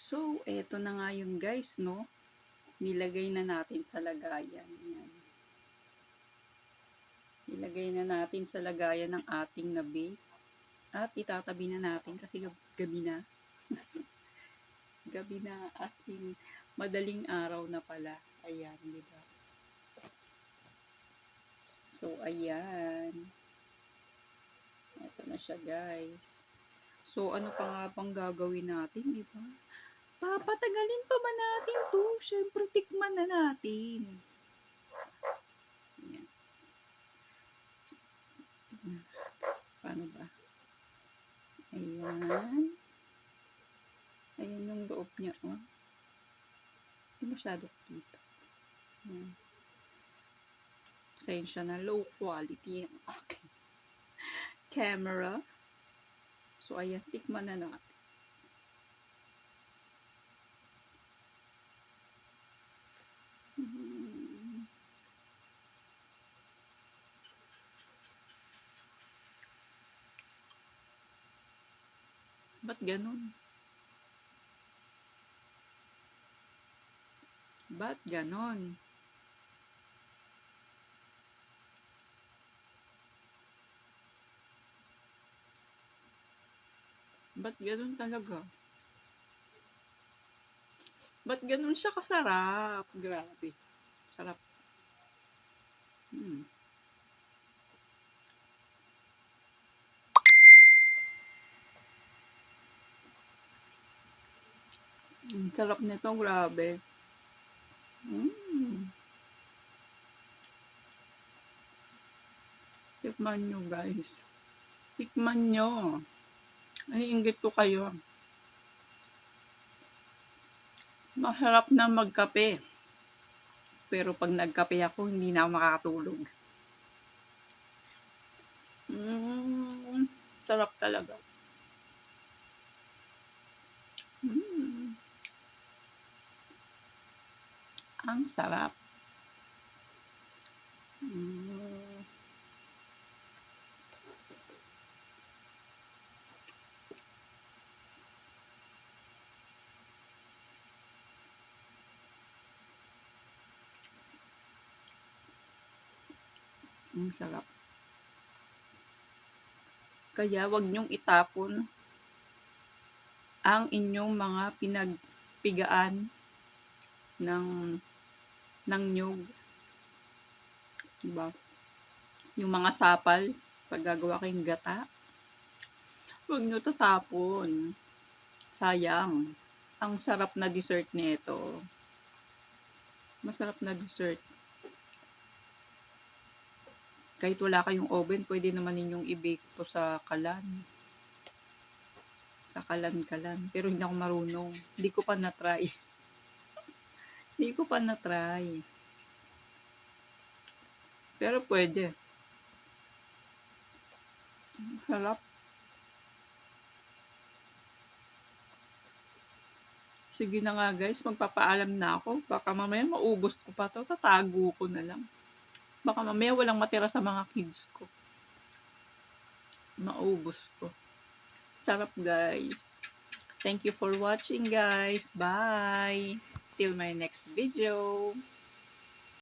So, eto na nga yun guys, no? Nilagay na natin sa lagayan. Yan. Nilagay na natin sa lagayan ng ating na-bake. At itatabi na natin kasi gabi na. Gabi na, as in, madaling araw na pala. Ayan, diba? So, ayan. Ito na siya guys. So, ano pa nga bang gagawin natin, diba? Papatagalin pa ba natin to? Siyempre, tikman na natin. Ayan. Paano ba? Ayan. Ayan yung loob niya, oh. Hindi masyado kita. Ayan. Pasensya na, low quality ang aking camera. So, ayan, tikman na natin. Ba't ganun? Ba't ganon? Ba't ganon talaga? Ba't ganon siya kasarap? Grabe. Sarap. Sarap nito, grabe. Tikman nyo guys. Tikman nyo. Naiinggit ko kayo. Masarap na magkape. Pero pag nagkape ako, hindi na ako makakatulog. Sarap talaga. Ang sarap. Ang sarap. Kaya wag nyong itapon ang inyong mga pinagpigaan ng nyug. Diba? Yung mga sapal, pag gagawa kayong gata, huwag nyo tatapon. Sayang. Ang sarap na dessert nito. Masarap na dessert. Kahit wala kayong oven, pwede naman ninyong i-bake po sa kalan. Sa kalan-kalan. Pero hindi ako marunong. Hindi ko pa na-try. Hindi ko pa na-try. Pero pwede. Sarap. Sige na nga guys, magpapaalam na ako. Baka mamaya maubos ko pa to. Tatago ko na lang. Baka mamaya walang matira sa mga kids ko. Maubos ko. Sarap guys. Thank you for watching guys. Bye. Till my next video.